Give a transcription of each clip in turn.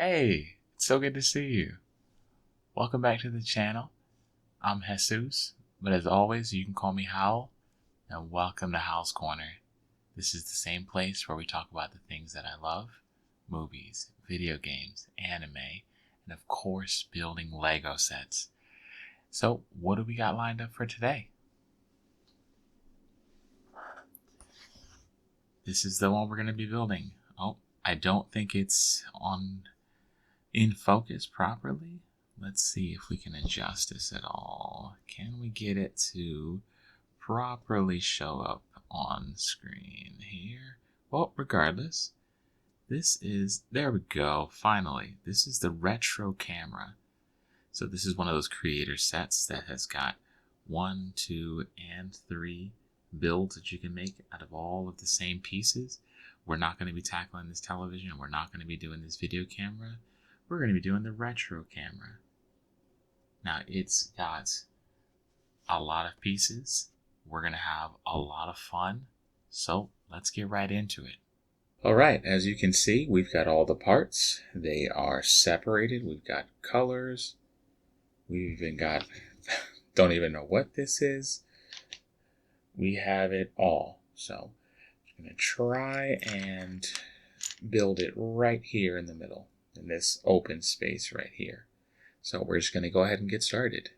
Hey, it's so good to see you. Welcome back to the channel. I'm Jesus, but as always, you can call me Howl, and welcome to Howl's Corner. This is the same place where we talk about the things that I love, movies, video games, anime, and of course, building Lego sets. So, what do we got lined up for today? This is the one we're going to be building. Oh, I don't think it's in focus properly. Let's see if we can adjust this at all. Can we get it to properly show up on screen here? Well, regardless, there we go, finally. This is the retro camera. So this is one of those creator sets that has got 1, 2, and 3 builds that you can make out of all of the same pieces. We're not going to be tackling this television. We're not going to be doing this video camera. We're going to be doing the retro camera. Now, it's got a lot of pieces. We're going to have a lot of fun. So let's get right into it. All right, as you can see, we've got all the parts. They are separated. We've got colors. We've even got, don't even know what this is. We have it all. So I'm going to try and build it right here in the middle, in this open space right here. So we're just going to go ahead and get started.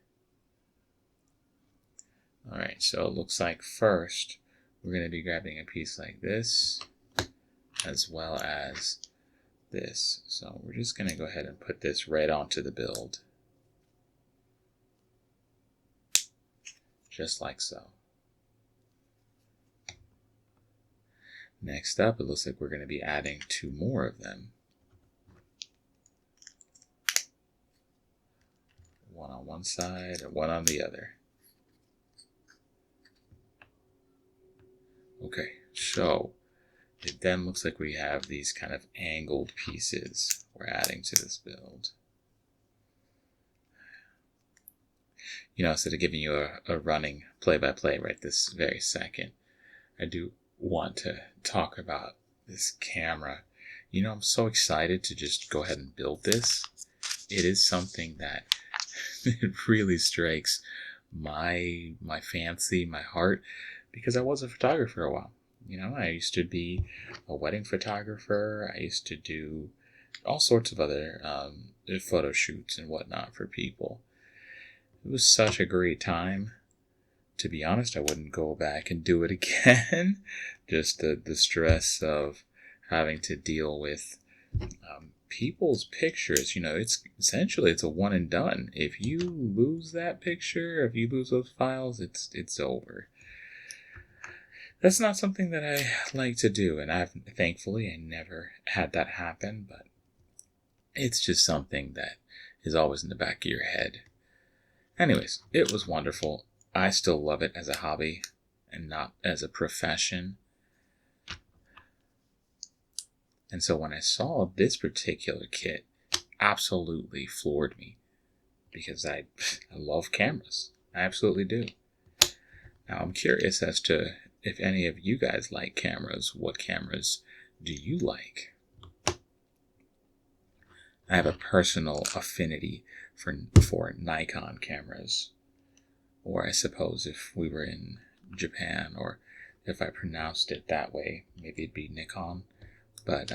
All right, so it looks like first we're going to be grabbing a piece like this as well as this. So we're just going to go ahead and put this right onto the build. Just like so. Next up, it looks like we're going to be adding 2 more of them. One on one side and one on the other. Okay, so it then looks like we have these kind of angled pieces we're adding to this build. You know, instead of giving you a running play-by-play right this very second, I do want to talk about this camera. You know, I'm so excited to just go ahead and build this. It is something that it really strikes my fancy, my heart, because I was a photographer a while. You know, I used to be a wedding photographer. I used to do all sorts of other photo shoots and whatnot for people. It was such a great time. To be honest, I wouldn't go back and do it again. Just the stress of having to deal with people's pictures. You know, it's a one and done. If you lose that picture, if you lose those files, it's over. That's not something that I like to do, and thankfully I never had that happen, but it's just something that is always in the back of your head. Anyways, it was wonderful. I still love it as a hobby and not as a profession. And so when I saw this particular kit, absolutely floored me, because I love cameras. I absolutely do. Now I'm curious as to if any of you guys like cameras. What cameras do you like? I have a personal affinity for Nikon cameras. Or I suppose if we were in Japan, or if I pronounced it that way, maybe it'd be Nikon. But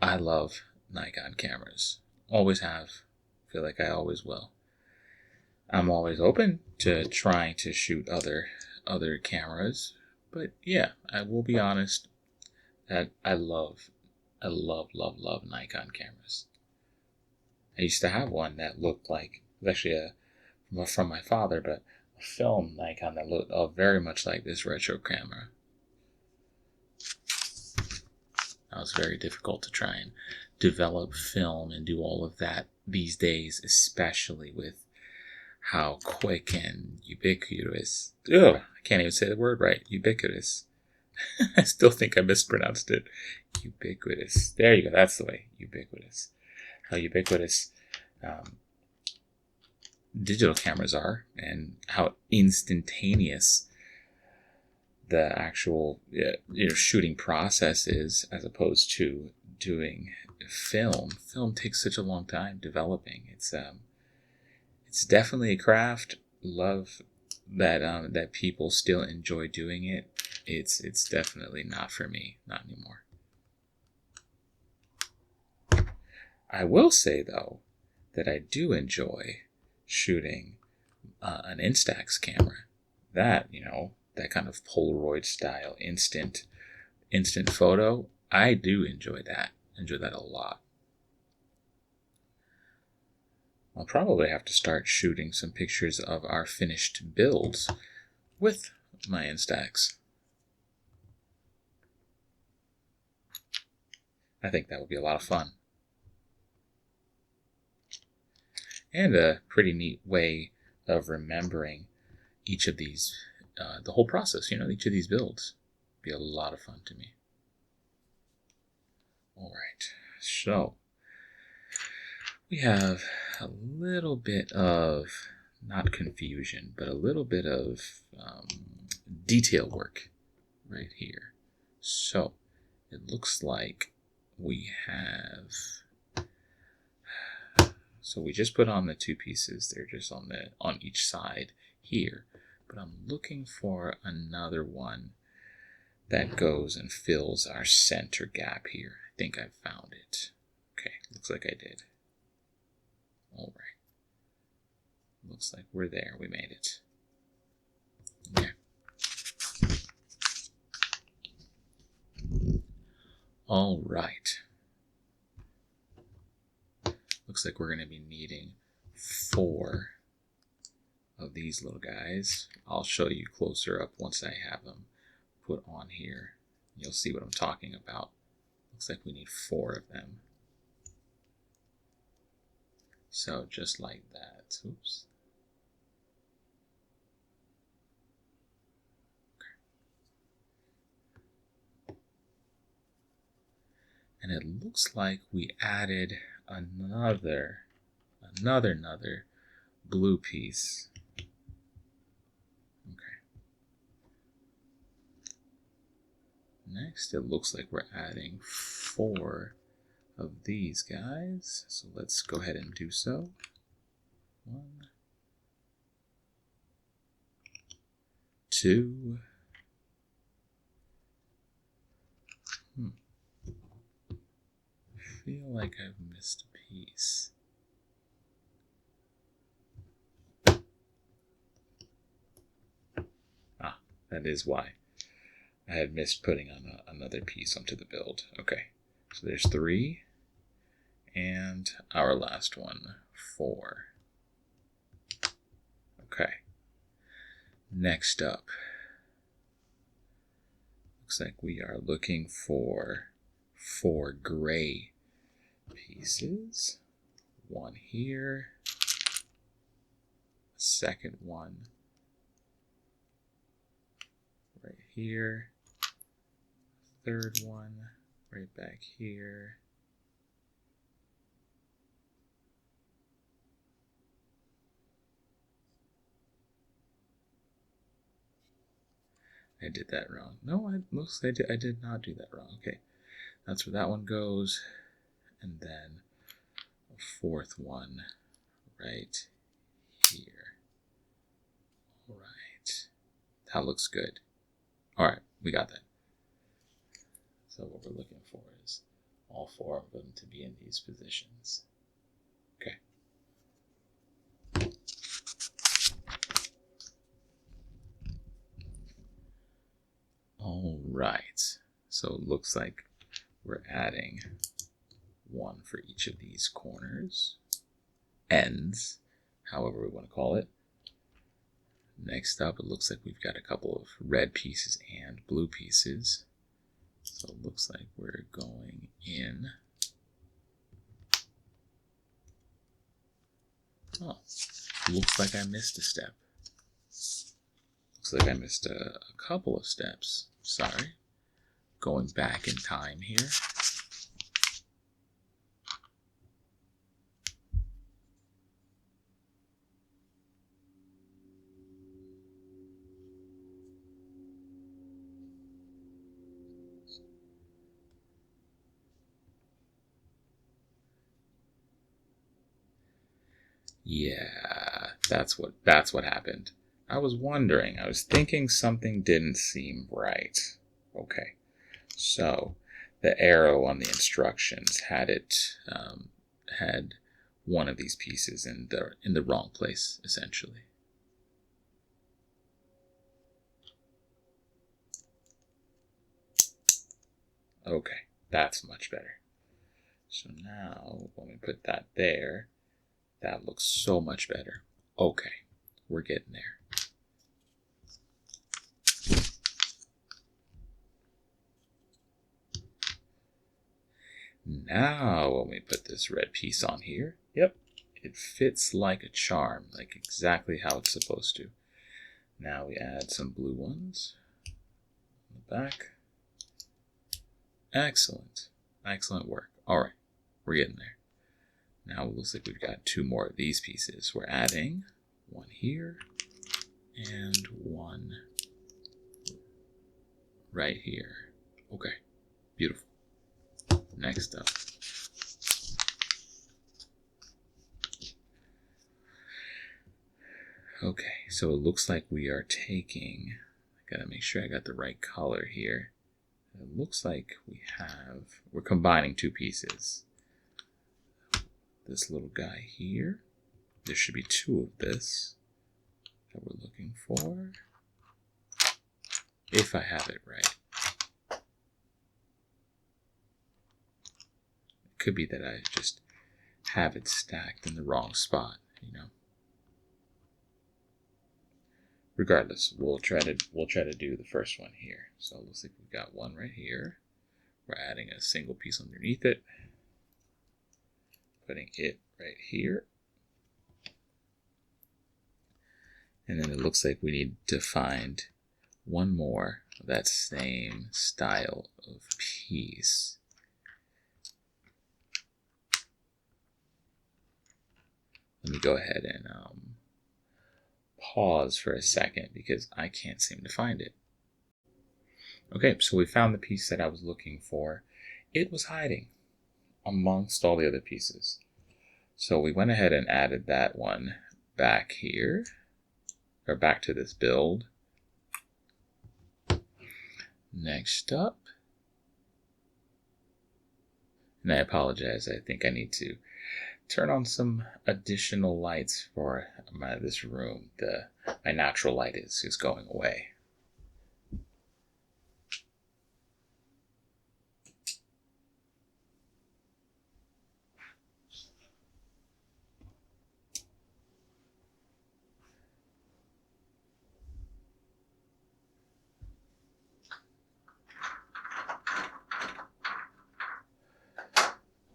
I love Nikon cameras. Always have. Feel like I always will. I'm always open to trying to shoot other cameras. But yeah, I will be honest that I love Nikon cameras. I used to have one that looked like, it was actually from my father, but a film Nikon that looked very much like this retro camera. That was very difficult to try and develop film and do all of that these days, especially with how quick and ubiquitous. I can't even say the word right. Ubiquitous. I still think I mispronounced it. Ubiquitous. There you go. That's the way. Ubiquitous. How ubiquitous digital cameras are, and how instantaneous the actual shooting process is, as opposed to doing film. Film takes such a long time developing. It's definitely a craft. Love that that people still enjoy doing it. It's definitely not for me, not anymore. I will say though that I do enjoy shooting an Instax camera. That that kind of Polaroid style instant photo. I do enjoy that. Enjoy that a lot. I'll probably have to start shooting some pictures of our finished builds with my Instax. I think that would be a lot of fun. And a pretty neat way of remembering each of these, the whole process, each of these builds. Be a lot of fun to me. All right, so we have a little bit of, not confusion, but a little bit of detail work right here. So it looks like we have, so we just put on the two pieces. They're just on each side here, but I'm looking for another one that goes and fills our center gap here. I think I found it. Okay, looks like I did. All right. Looks like we're there. We made it. Okay. All right. Looks like we're going to be needing 4 of these little guys. I'll show you closer up once I have them put on here. You'll see what I'm talking about. Looks like we need 4 of them. So just like that. Oops. Okay. And it looks like we added another blue piece. Okay. Next, it looks like we're adding 4 of these guys. So let's go ahead and do so. 1, 2. I feel like I've missed a piece. Ah, that is why I had missed putting on another piece onto the build. Okay, so there's 3, and our last one, 4. Okay. Next up, looks like we are looking for 4 gray pieces. 1 here, second one right here, third one right back here, I did that wrong. No, I did not do that wrong. Okay, that's where that one goes, and then a 4th one right here. All right, that looks good. All right, we got that. So what we're looking for is all 4 of them to be in these positions. Okay. All right, so it looks like we're adding 1 for each of these corners, ends, however we want to call it. Next up, it looks like we've got a couple of red pieces and blue pieces. So it looks like we're going in. Oh, looks like I missed a step. Looks like I missed a couple of steps. Sorry. Going back in time here. Yeah, that's what happened. I was wondering. I was thinking something didn't seem right. Okay, so the arrow on the instructions had one of these pieces in the wrong place, essentially. Okay, that's much better. So now when we put that there, that looks so much better. Okay, we're getting there. Now when we put this red piece on here, yep, it fits like a charm, like exactly how it's supposed to. Now we add some blue ones on the back. Excellent. Excellent work. All right, we're getting there. Now it looks like we've got two more of these pieces. We're adding one here and one right here. Okay, beautiful. Next up. Okay, so it looks like we are taking, I gotta make sure I got the right color here. It looks like we're combining two pieces. This little guy here. There should be two of this that we're looking for. If I have it right. It could be that I just have it stacked in the wrong spot, you know. Regardless, we'll try to do the first one here. So it looks like we've got one right here. We're adding a single piece underneath it, putting it right here. And then it looks like we need to find one more of that same style of piece. Let me go ahead and pause for a second because I can't seem to find it. Okay, so we found the piece that I was looking for. It was hiding amongst all the other pieces. So we went ahead and added that one back here, or back to this build. Next up, and I apologize, I think I need to turn on some additional lights for this room. My natural light is going away.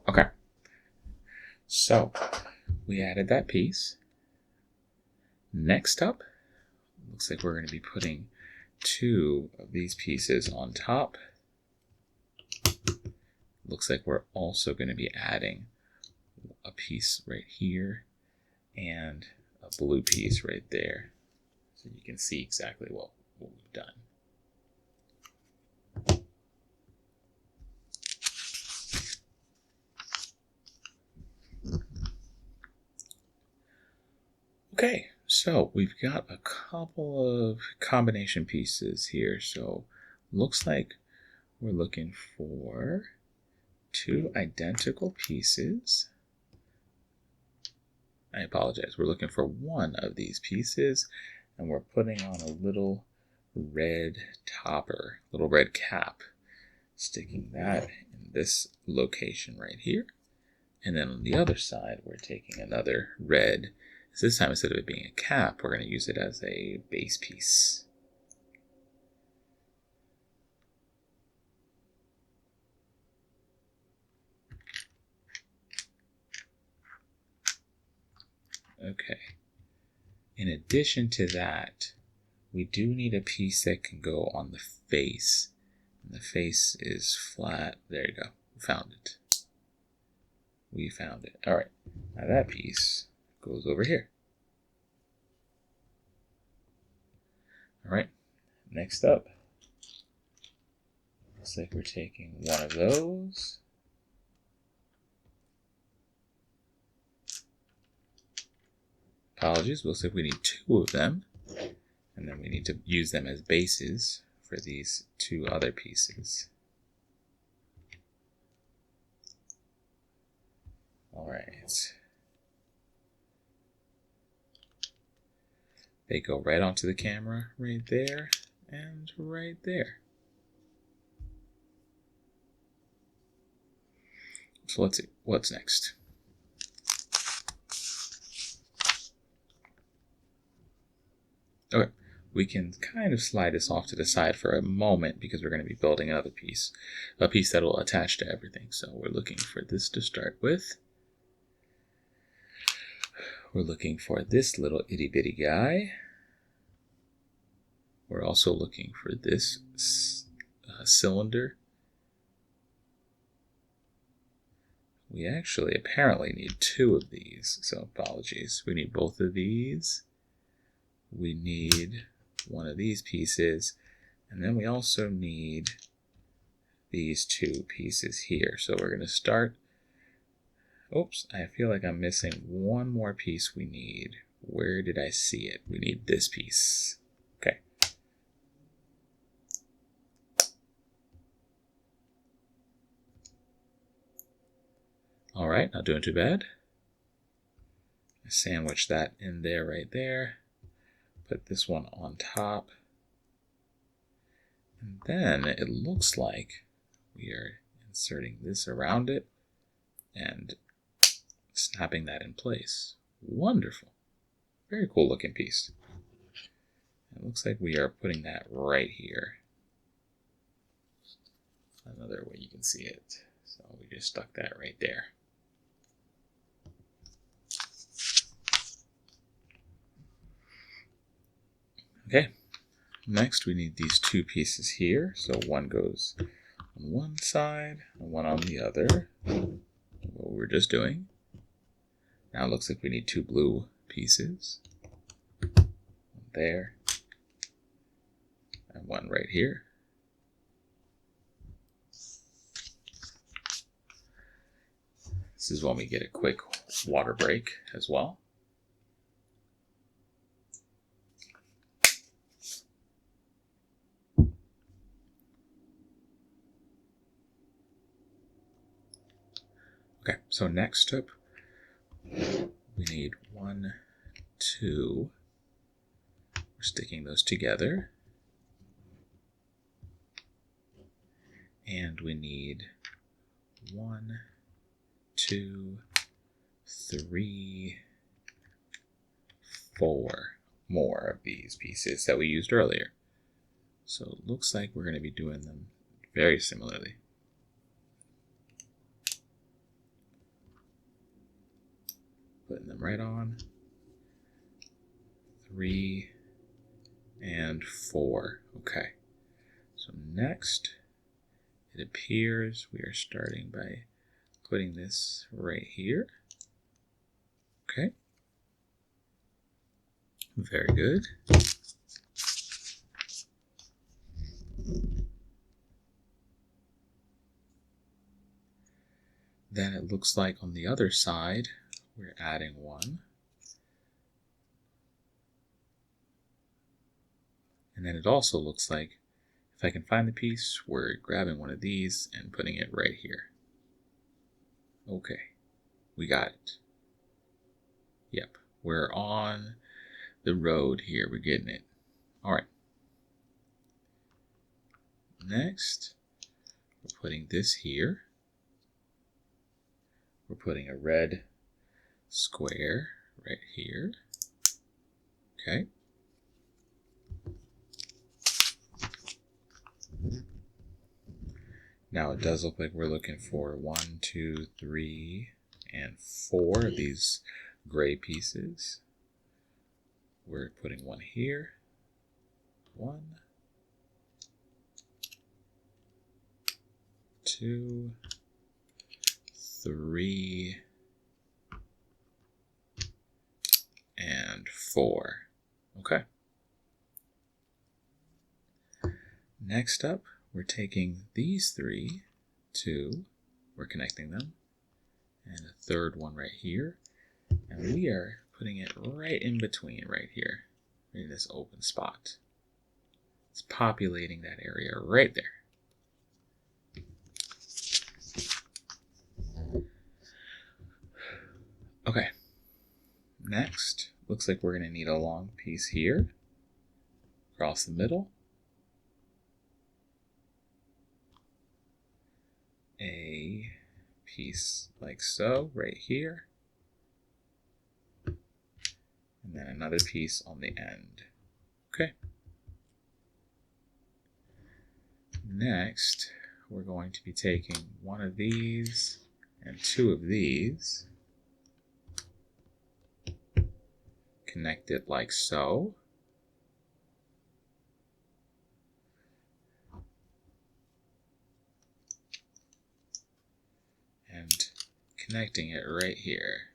Okay, so we added that piece. Next up, looks like we're going to be putting two of these pieces on top. Looks like we're also going to be adding a piece right here and a blue piece right there, so you can see exactly what we've done. Okay, so we've got a couple of combination pieces here. So looks like we're looking for two identical pieces. I apologize. We're looking for one of these pieces, and we're putting on a little red topper, little red cap, sticking that in this location right here. And then on the other side, we're taking another red. So this time, instead of it being a cap, we're going to use it as a base piece. Okay. In addition to that, we do need a piece that can go on the face. And the face is flat. There you go. We found it. We found it. All right. Now that piece goes over here. All right. Next up, looks like we're taking one of those. Apologies, we'll say we need 2 of them, and then we need to use them as bases for these 2 other pieces. All right. They go right onto the camera, right there, and right there. So let's see, what's next? Okay, we can kind of slide this off to the side for a moment because we're going to be building another piece, a piece that will attach to everything. So we're looking for this to start with. We're looking for this little itty bitty guy. We're also looking for this cylinder. We actually apparently need 2 of these, so apologies. We need both of these. We need one of these pieces, and then we also need these 2 pieces here. So we're going to start. Oops, I feel like I'm missing one more piece we need. Where did I see it? We need this piece. Okay. All right, not doing too bad. I sandwich that in there right there. Put this one on top. And then it looks like we are inserting this around it and snapping that in place. Wonderful. Very cool looking piece. It looks like we are putting that right here. Another way you can see it. So we just stuck that right there. Okay, next we need these 2 pieces here. So one goes on one side and one on the other. What we were just doing. Now it looks like we need 2 blue pieces. One there. And one right here. This is when we get a quick water break as well. Okay, so next up, we need 1, 2. We're sticking those together. And we need 1, 2, 3, 4 more of these pieces that we used earlier. So it looks like we're going to be doing them very similarly. Putting them right on. 3 and 4. Okay. So next, it appears we are starting by putting this right here. Okay. Very good. Then it looks like on the other side, we're adding 1. And then it also looks like, if I can find the piece, we're grabbing one of these and putting it right here. Okay, we got it. Yep, we're on the road here. We're getting it. All right. Next, we're putting this here. We're putting a red square right here. Okay. Now it does look like we're looking for 1, 2, 3, and 4 of these gray pieces. We're putting one here. 1, 2, 3, and 4. Okay. Next up, we're taking these 3, 2, we're connecting them, and a third one right here, and we are putting it right in between, right here, in this open spot. It's populating that area right there. Okay. Next, looks like we're going to need a long piece here, across the middle. A piece like so, right here. And then another piece on the end. Okay. Next, we're going to be taking one of these and two of these. Connect it like so. And connecting it right here.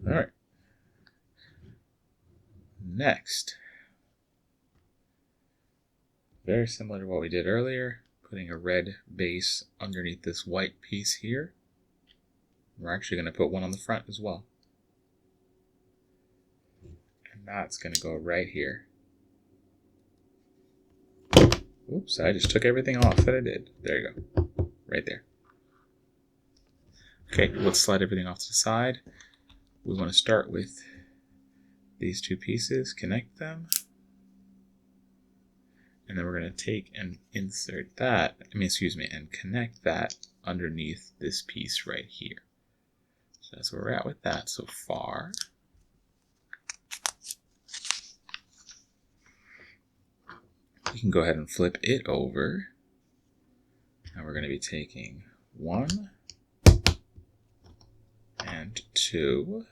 All right. Next, very similar to what we did earlier, putting a red base underneath this white piece here. We're actually going to put one on the front as well. And that's going to go right here. Oops, I just took everything off that I did. There you go. Right there. Okay, let's slide everything off to the side. We want to start with these two pieces, connect them. And then we're going to take and insert that, and connect that underneath this piece right here. So that's where we're at with that so far. We can go ahead and flip it over. And we're going to be taking 1 and 2.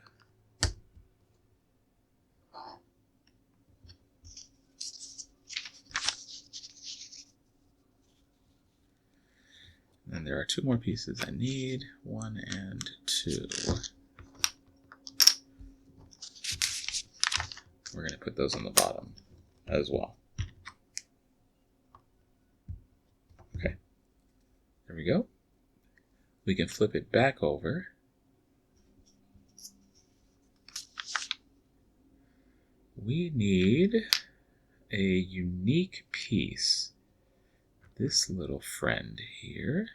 And there are 2 more pieces I need, 1 and 2. We're going to put those on the bottom as well. Okay, there we go. We can flip it back over. We need a unique piece. This little friend here,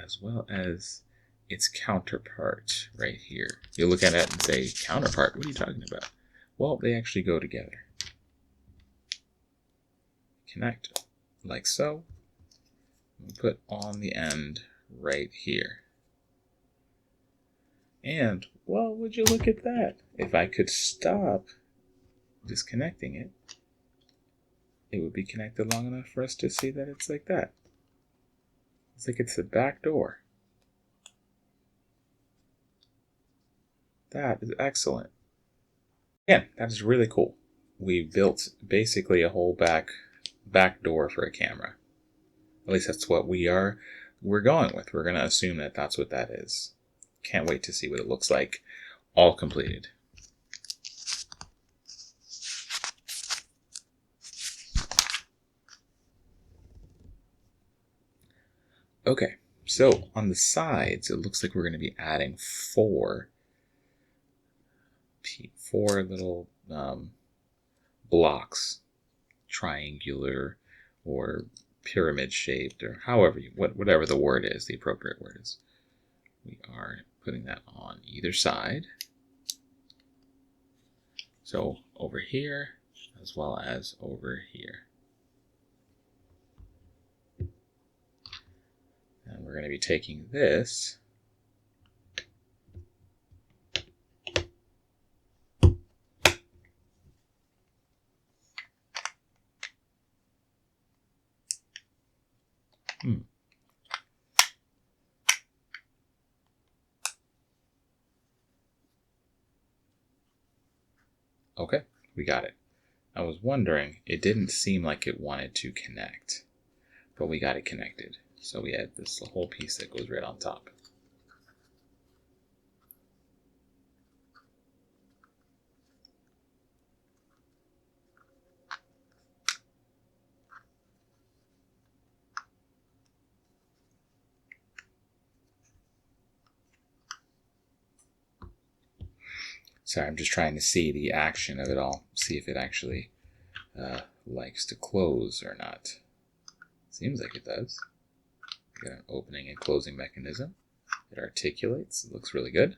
as well as its counterpart right here. You look at it and say, counterpart? What are you talking about? Well, they actually go together. Connect like so. We put on the end right here. And, well, would you look at that? If I could stop disconnecting it, it would be connected long enough for us to see that it's like that. It's like it's the back door. That is excellent. Yeah, that is really cool. We built basically a whole back door for a camera. At least that's what we're going with. We're going to assume that that's what that is. Can't wait to see what it looks like all completed. Okay, so on the sides, it looks like we're going to be adding 4 little blocks, triangular or pyramid shaped, or however whatever the word is, the appropriate word is. We are putting that on either side. So over here as well as over here. And we're going to be taking this Okay, we got it. I was wondering, it didn't seem like it wanted to connect, but we got it connected. So we had this whole piece that goes right on top. Sorry, I'm just trying to see the action of it all, see if it actually likes to close or not. Seems like it does. Got an opening and closing mechanism. It articulates. It looks really good.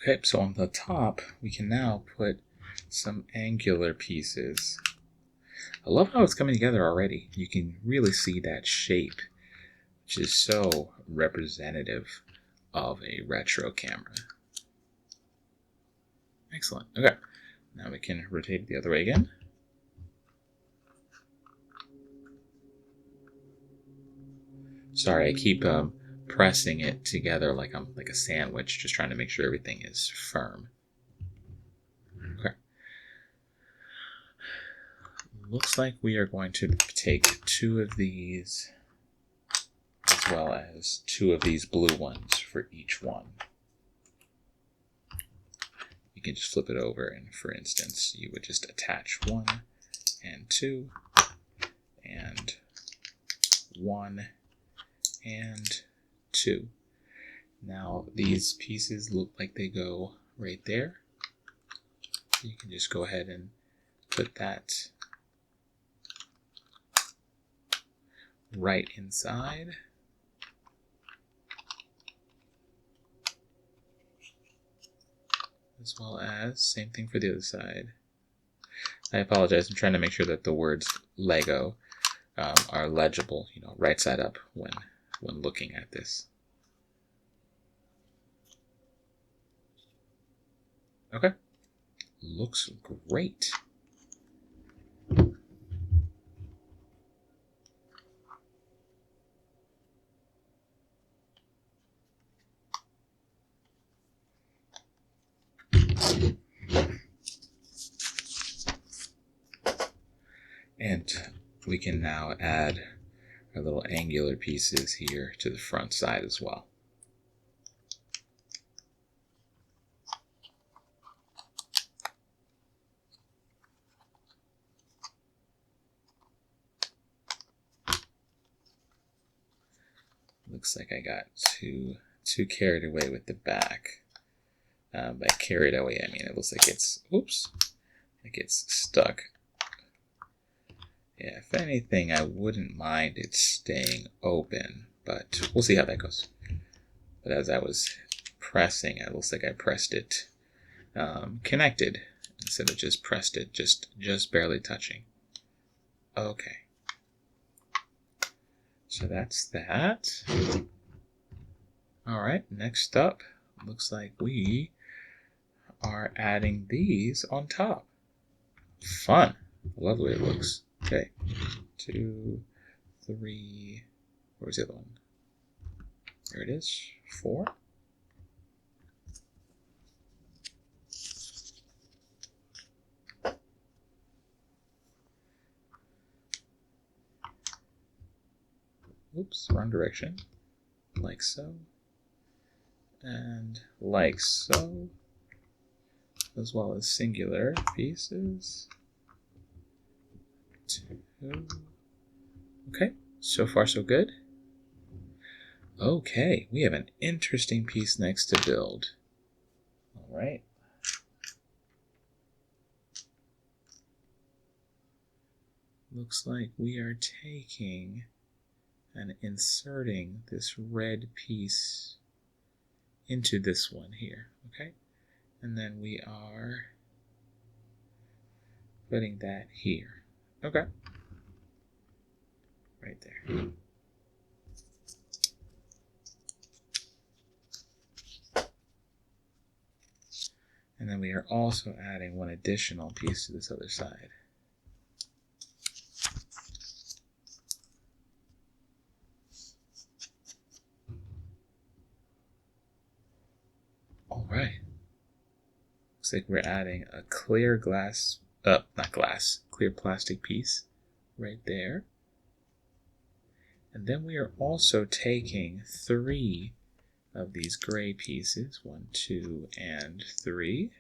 Okay, so on the top, we can now put some angular pieces. I love how it's coming together already. You can really see that shape, which is so representative of a retro camera. Excellent. Okay, now we can rotate it the other way again. Sorry, I keep pressing it together like I'm like a sandwich, just trying to make sure everything is firm. Okay. Looks like we are going to take 2 of these as well as 2 of these blue ones for each one. You can just flip it over, and for instance, you would just attach 1 and 2 and 1 and 2. Now these pieces look like they go right there. You can just go ahead and put that right inside. As well as, same thing for the other side. I apologize, I'm trying to make sure that the words Lego are legible, right side up when looking at this. Okay, looks great. And we can now add our little angular pieces here to the front side as well. Looks like I got too carried away with the back. By carried away, I mean it looks like it's, like it's stuck. Yeah, if anything, I wouldn't mind it staying open, but we'll see how that goes. But as I was pressing, it looks like I pressed it connected instead of just pressed it, just barely touching. Okay. So that's that. All right, next up, looks like we are adding these on top. Fun. I love the way it looks. Okay, 2, 3, where's the other one? There it is, 4. Oops, wrong direction. Like so. And like so. As well as singular pieces. 2. Okay, so far so good. Okay, we have an interesting piece next to build. All right. Looks like we are taking and inserting this red piece into this one here, okay? And then we are putting that here, okay? Right there. And then we are also adding one additional piece to this other side. All right. Looks like we're adding a clear glass, clear plastic piece right there. And then we are also taking 3 of these gray pieces, 1, 2, and 3.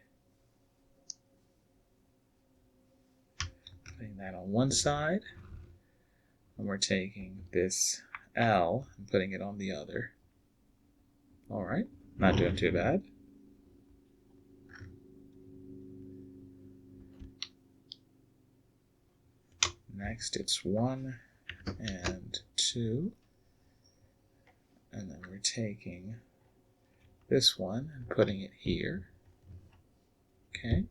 Putting that on one side. And we're taking this L and putting it on the other. All right, not doing too bad. Next, it's 1 and 2. And then we're taking this one and putting it here. Okay.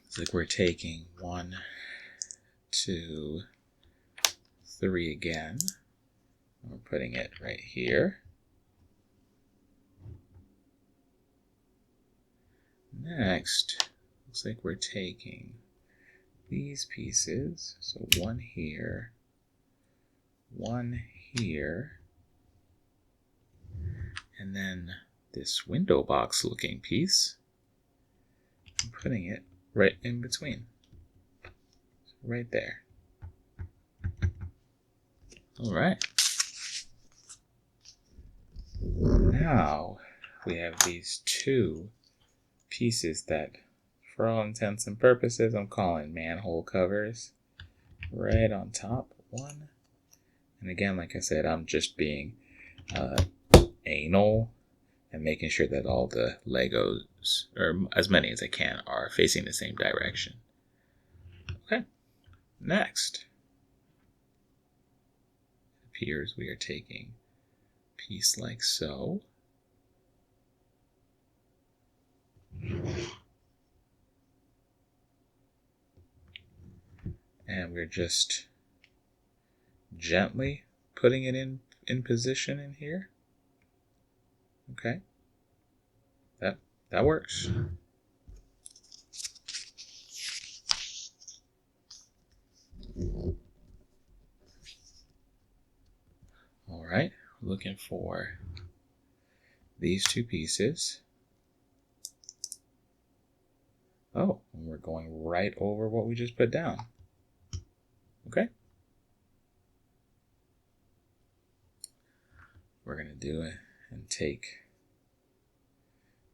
It's like we're taking 1, 2, 3 again. And we're putting it right here. Next, looks like we're taking these pieces. So 1 here, 1 here, and then this window box looking piece, I'm putting it right in between. Right there. All right. Now we have these 2 pieces that, for all intents and purposes, I'm calling manhole covers. Right on top, 1. And again, like I said, I'm just being anal and making sure that all the Legos, or as many as I can, are facing the same direction. Okay, next. It appears we are taking a piece like so. And we're just gently putting it in position in here. Okay, that works. All right, we're looking for these 2 pieces. Oh, and we're going right over what we just put down. Okay. We're going to do it and take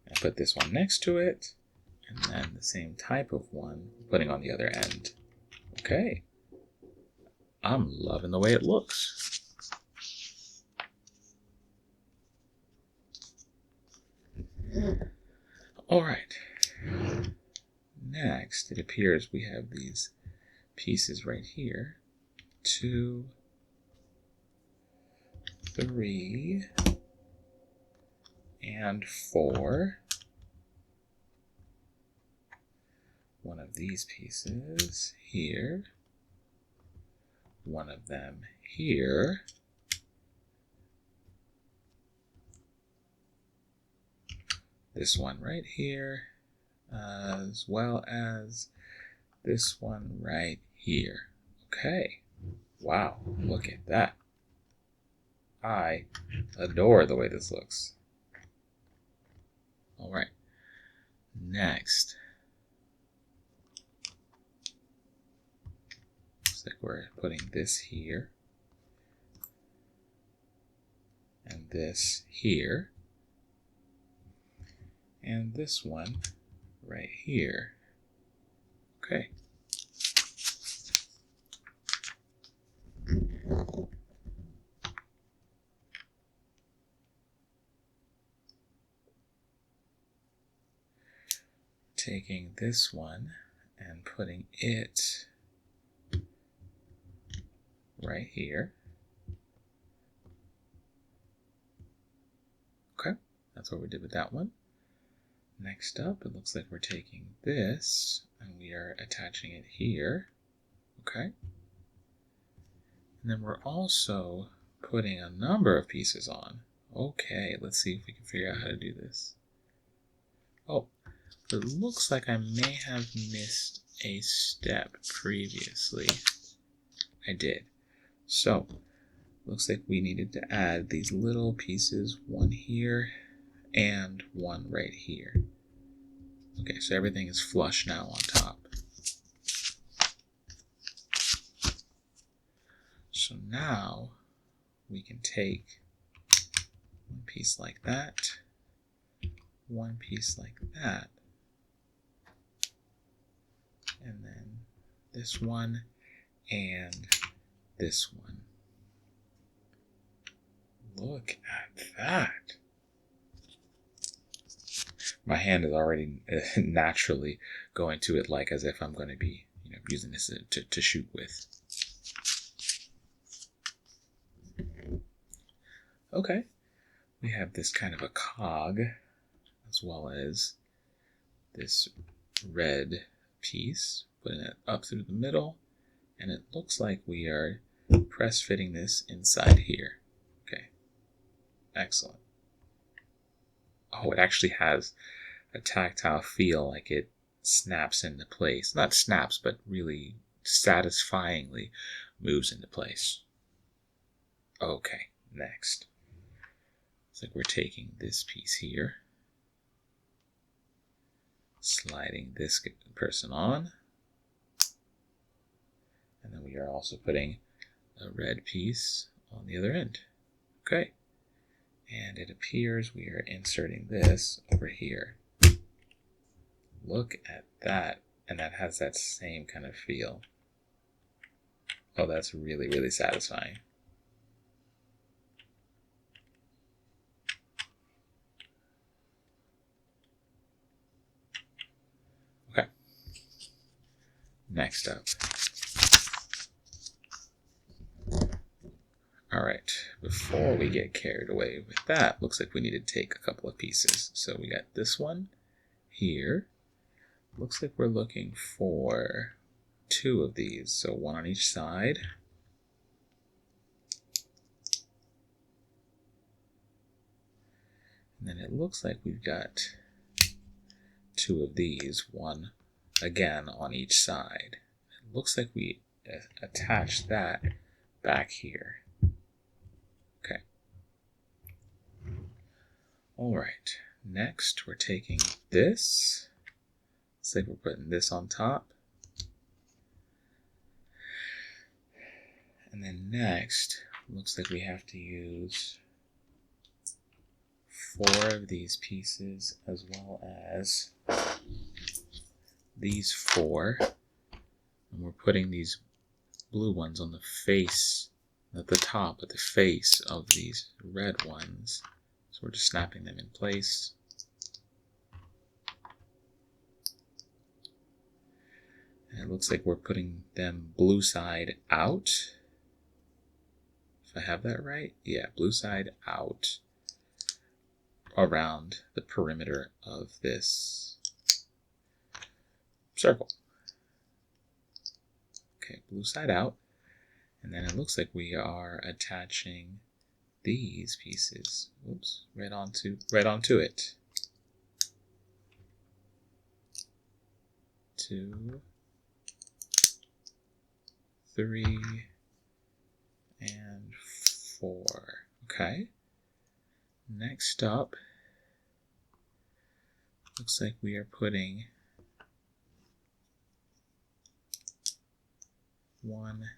and put this one next to it, and then the same type of one putting on the other end. Okay. I'm loving the way it looks. All right. Next, it appears we have these pieces right here. 2, 3, and 4. One of these pieces here. One of them here. This one right here, as well as this one right here. Okay. Wow, look at that. I adore the way this looks. All right. Next. Looks like we're putting this here. And this here. And this one right here. Okay. Taking this one and putting it right here. Okay, that's what we did with that one. Next up, it looks like we're taking this and we are attaching it here. Okay. And then we're also putting a number of pieces on. Okay, let's see if we can figure out how to do this. Oh, it looks like I may have missed a step previously. I did. So, looks like we needed to add these little pieces, one here and one right here. Okay, so everything is flush now on top. So now we can take one piece like that, one piece like that, and then this one, and this one. Look at that. My hand is already naturally going to it like as if I'm going to be using this to shoot with. Okay, we have this kind of a cog as well as this red piece, putting it up through the middle, and it looks like we are press fitting this inside here. Okay, excellent. Oh, it actually has a tactile feel, like it snaps into place. Not snaps, but really satisfyingly moves into place. Okay, next. It's like we're taking this piece here, sliding this person on, and then we are also putting a red piece on the other end. Okay, and it appears we are inserting this over here. Look at that, and that has that same kind of feel. Oh, that's really, really satisfying. Okay, next up. Alright, before we get carried away with that, looks like we need to take a couple of pieces. So we got this one here. Looks like we're looking for 2 of these, so 1 on each side. And then it looks like we've got 2 of these, 1 again on each side. It looks like we attach that back here. Okay. Alright, next we're taking this. Looks like we're putting this on top. And then next, looks like we have to use 4 of these pieces as well as these 4. And we're putting these blue ones on the face, not the top, but the face of these red ones. So we're just snapping them in place. And it looks like we're putting them blue side out. If I have that right? Yeah, blue side out around the perimeter of this circle. Okay, blue side out. And then it looks like we are attaching these pieces, oops, right onto it. 2, 3, and 4. Okay. Next up, looks like we are putting 1,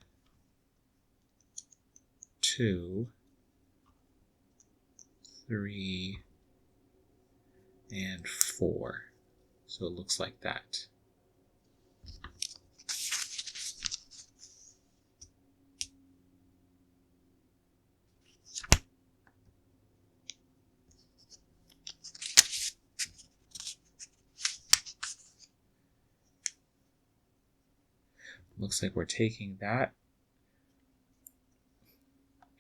2, 3, and 4. So it looks like that. Looks like we're taking that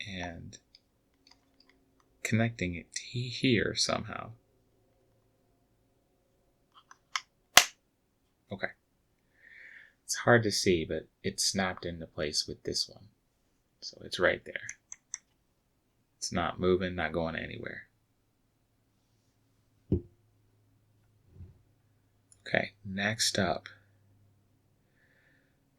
and connecting it here somehow. Okay. It's hard to see, but it snapped into place with this one. So it's right there. It's not moving, not going anywhere. Okay, next up.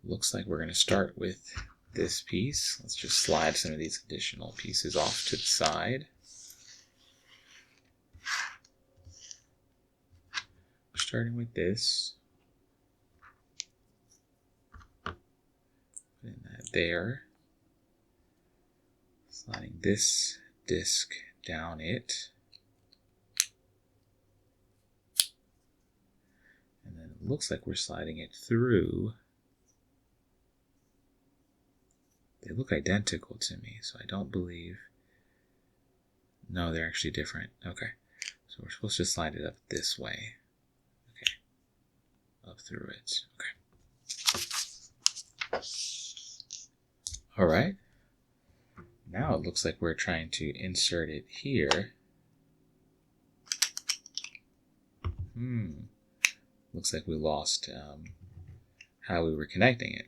Looks like we're going to start with this piece. Let's just slide some of these additional pieces off to the side. We're starting with this. Putting that there. Sliding this disc down it. And then it looks like we're sliding it through. They look identical to me, so I don't believe... No, they're actually different. Okay. So we're supposed to slide it up this way. Okay. Up through it. Okay. Alright. Now it looks like we're trying to insert it here. Looks like we lost how we were connecting it.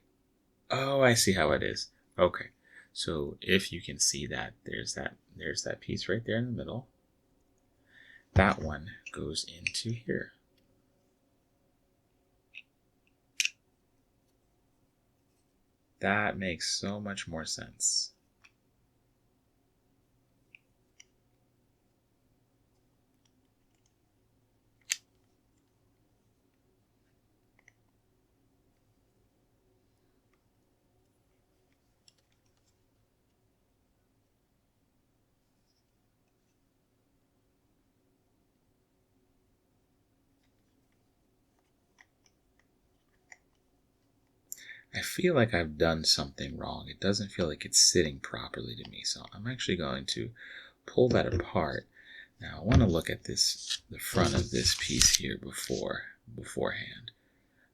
Oh, I see how it is. Okay. So if you can see that, there's that piece right there in the middle. That one goes into here. That makes so much more sense. I feel like I've done something wrong. It doesn't feel like it's sitting properly to me. So I'm actually going to pull that apart. Now I want to look at this, the front of this piece here beforehand.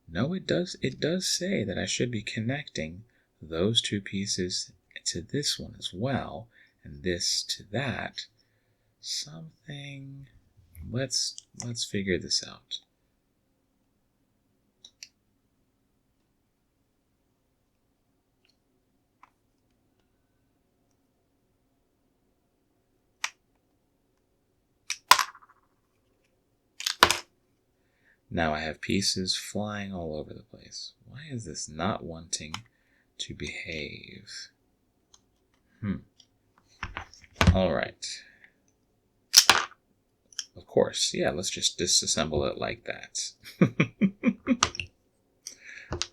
No, it does say that I should be connecting those two pieces to this one as well, and this to that. Something. Let's figure this out. Now I have pieces flying all over the place. Why is this not wanting to behave? All right. Of course, yeah, let's just disassemble it like that.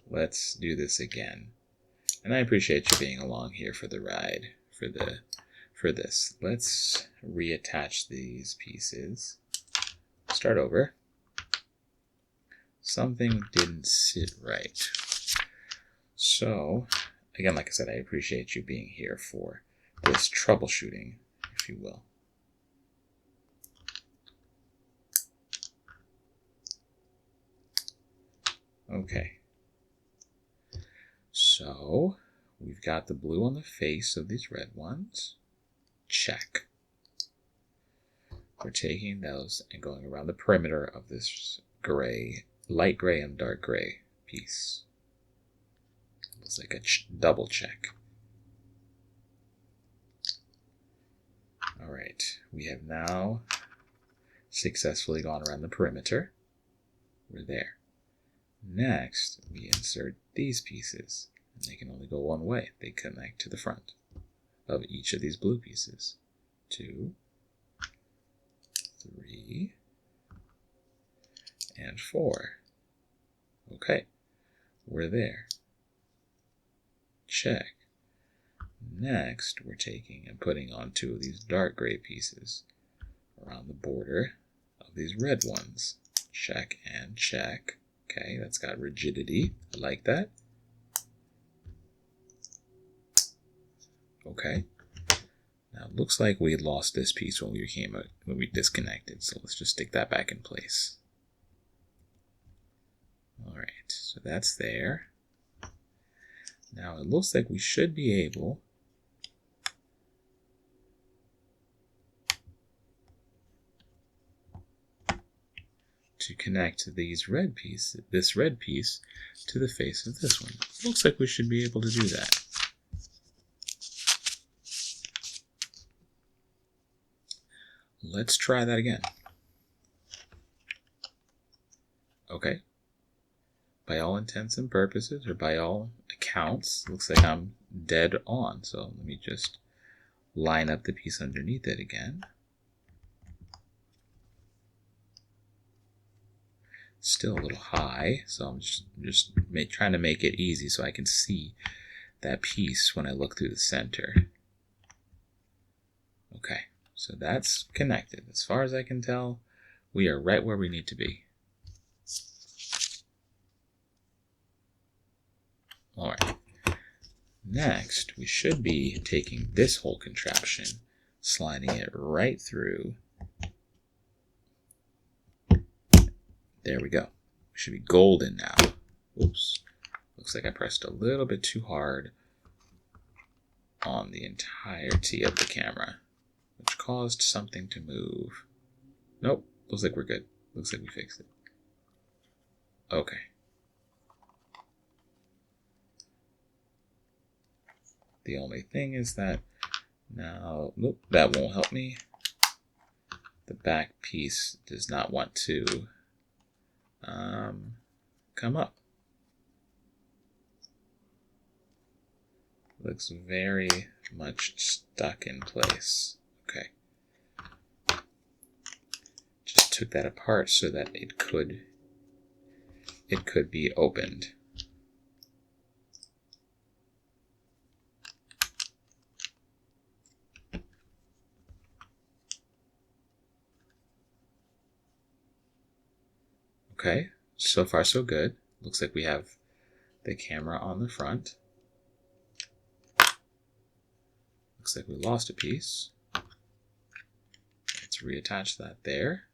Let's do this again. And I appreciate you being along here for the ride, for this. Let's reattach these pieces. Start over. Something didn't sit right. So, again, like I said, I appreciate you being here for this troubleshooting, if you will. Okay. So, we've got the blue on the face of these red ones. Check. We're taking those and going around the perimeter of this gray, light gray and dark gray piece. It's like a double check. Alright, we have now successfully gone around the perimeter. We're there. Next, we insert these pieces. And they can only go one way. They connect to the front of each of these blue pieces. 2, 3, and 4. Okay, we're there. Check. Next, we're taking and putting on 2 of these dark gray pieces around the border of these red ones. Check and check. Okay, that's got rigidity. I like that. Okay. Now it looks like we lost this piece when we disconnected, so let's just stick that back in place. Alright, so that's there. Now it looks like we should be able to connect this red piece to the face of this one. Looks like we should be able to do that. Let's try that again. Okay. By all intents and purposes, or by all accounts, looks like I'm dead on. So let me just line up the piece underneath it again. Still a little high, so I'm just trying to make it easy so I can see that piece when I look through the center. Okay, so that's connected. As far as I can tell, we are right where we need to be. All right. Next, we should be taking this whole contraption, sliding it right through. There we go. We should be golden now. Oops. Looks like I pressed a little bit too hard on the entirety of the camera, which caused something to move. Nope. Looks like we're good. Looks like we fixed it. Okay. The only thing is that now, nope, that won't help me. The back piece does not want to come up. Looks very much stuck in place. Okay. Just took that apart so that it could be opened. Okay, so far so good. Looks like we have the camera on the front. Looks like we lost a piece. Let's reattach that there.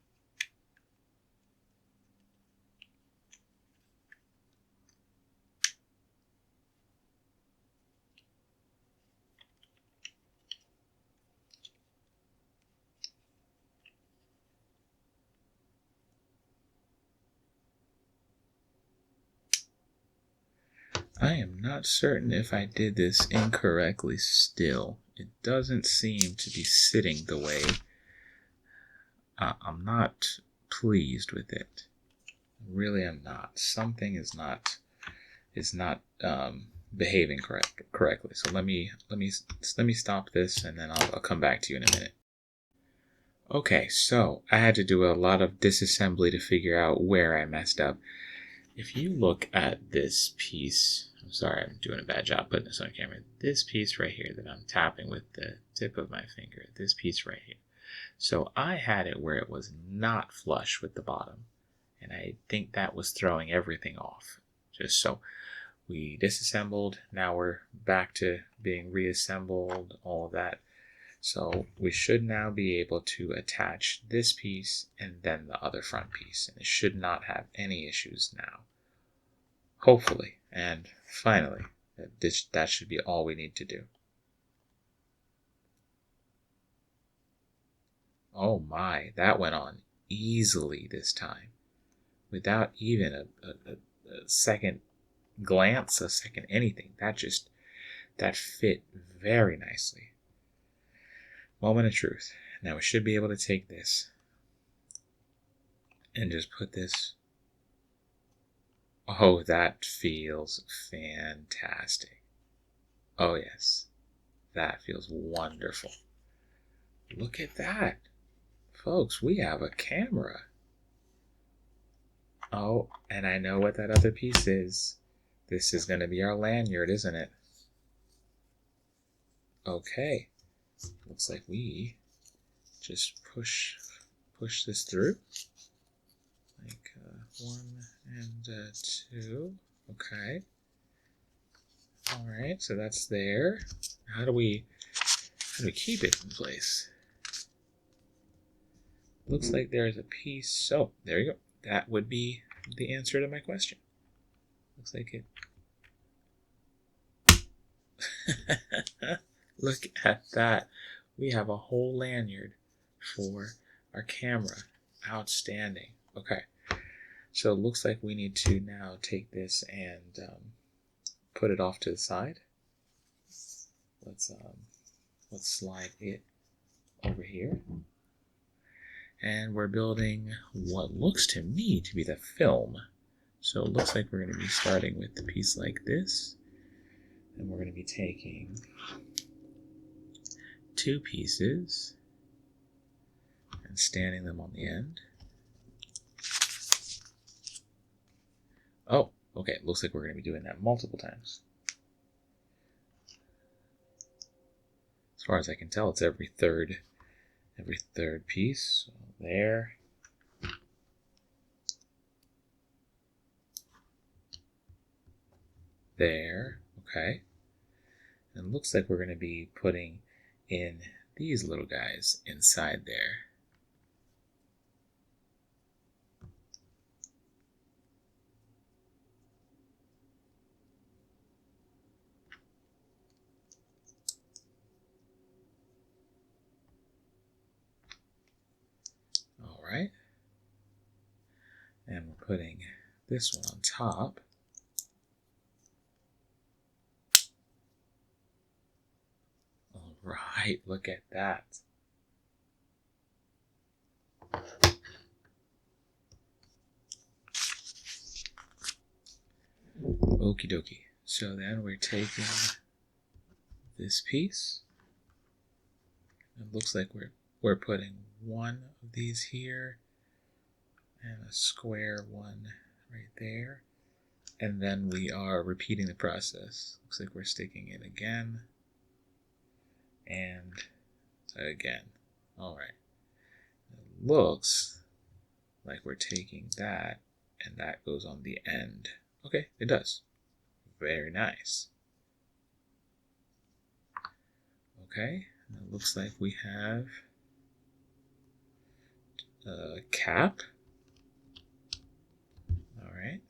I am not certain if I did this incorrectly still. It doesn't seem to be sitting the way. I'm not pleased with it. Really, I'm not. Something is not behaving correctly. So let me stop this, and then I'll come back to you in a minute. Okay, so I had to do a lot of disassembly to figure out where I messed up. If you look at this piece, I'm sorry, I'm doing a bad job putting this on camera. This piece right here that I'm tapping with the tip of my finger, this piece right here. So I had it where it was not flush with the bottom, and I think that was throwing everything off. Just so we disassembled, now we're back to being reassembled, all of that. So we should now be able to attach this piece and then the other front piece, and it should not have any issues now. Hopefully, and finally, that should be all we need to do. Oh my, that went on easily this time, without even a second glance, a second anything. That fit very nicely. Moment of truth. Now we should be able to take this and just put this. Oh, that feels fantastic. Oh yes, that feels wonderful. Look at that. Folks, we have a camera. Oh, and I know what that other piece is. This is going to be our lanyard, isn't it? Okay. Looks like we just push this through. Like 1 and 2. Okay. All right, so that's there. How do we keep it in place? Looks like there's a piece. So there you go. That would be the answer to my question. Looks like it. Look at that. We have a whole lanyard for our camera. Outstanding. Okay. So it looks like we need to now take this and put it off to the side. Let's slide it over here. And we're building what looks to me to be the film. So it looks like we're going to be starting with the piece like this. And we're going to be taking 2 pieces and standing them on the end. Oh, okay. It looks like we're going to be doing that multiple times. As far as I can tell, it's every third piece. So there. there. Okay. And it looks like we're going to be putting in these little guys inside there. All right. And we're putting this one on top. All right, look at that. Okie dokie. So then we're taking this piece. It looks like we're putting one of these here and a square one right there. And then we are repeating the process. Looks like we're sticking it again and again. All right. It looks like we're taking that and that goes on the end. Okay, it does. Very nice. Okay, and it looks like we have a cap. All right.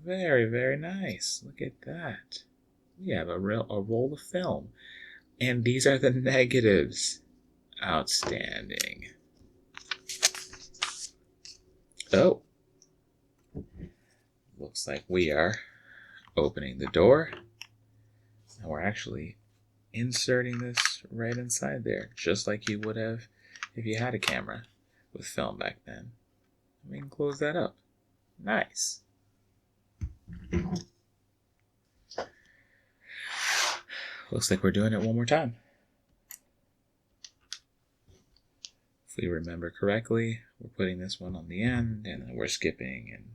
Very, very nice. Look at that. We have a roll of film. And these are the negatives. Outstanding. Oh. Looks like we are opening the door. And we're actually inserting this right inside there, just like you would have if you had a camera with film back then. We can close that up. Nice. Looks like we're doing it one more time. If we remember correctly, we're putting this one on the end, and then we're skipping, and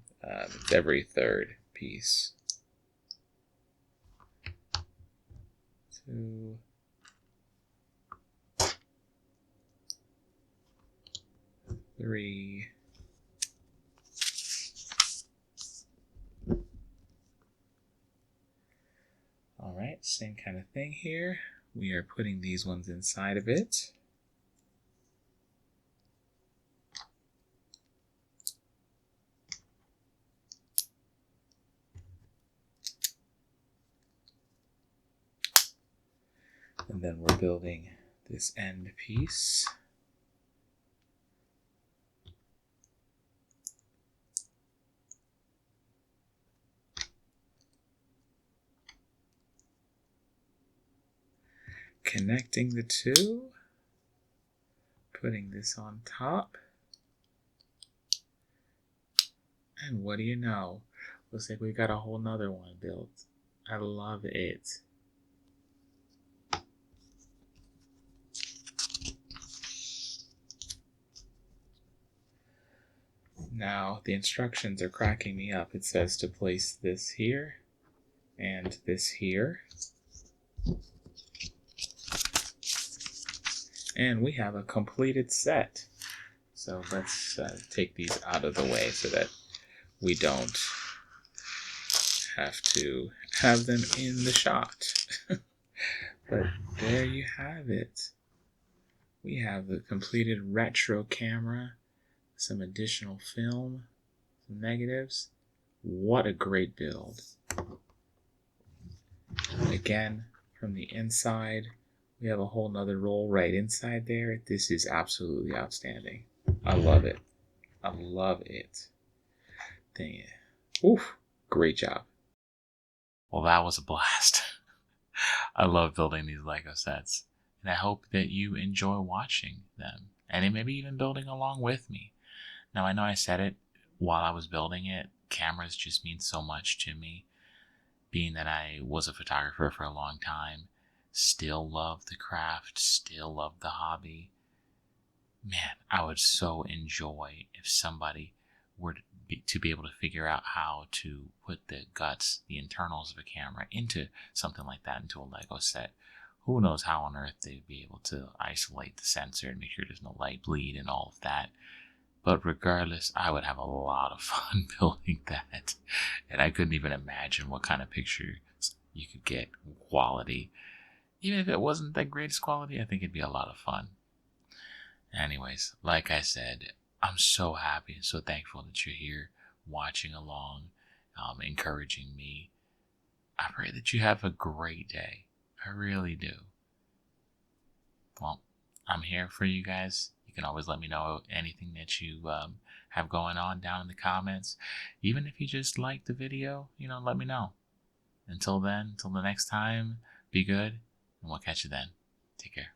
it's every third piece. 2, 3, all right, same kind of thing here. We are putting these ones inside of it. And then we're building this end piece. Connecting the two, putting this on top, and what do you know? Looks like we got a whole nother one built. I love it. Now, the instructions are cracking me up. It says to place this here and this here. And we have a completed set. So let's take these out of the way so that we don't have to have them in the shot. But there you have it. We have the completed retro camera, some additional film, some negatives. What a great build. Again, from the inside, we have a whole nother roll right inside there. This is absolutely outstanding. I love it. I love it. Dang it. Oof. Great job. Well, that was a blast. I love building these Lego sets. And I hope that you enjoy watching them. And maybe even building along with me. Now, I know I said it while I was building it. Cameras just mean so much to me. Being that I was a photographer for a long time. Still love the craft. Still love the hobby. Man, I would so enjoy if somebody were to be able to figure out how to put the guts, the internals of a camera into something like that, into a Lego set. Who knows how on earth they'd be able to isolate the sensor and make sure there's no light bleed and all of that. But regardless, I would have a lot of fun building that. And I couldn't even imagine what kind of pictures you could get quality. Even if it wasn't the greatest quality, I think it'd be a lot of fun. Anyways, like I said, I'm so happy and so thankful that you're here watching along, encouraging me. I pray that you have a great day. I really do. Well, I'm here for you guys. You can always let me know anything that you have going on down in the comments. Even if you just like the video, let me know. Until then, until the next time, be good, and we'll catch you then. Take care.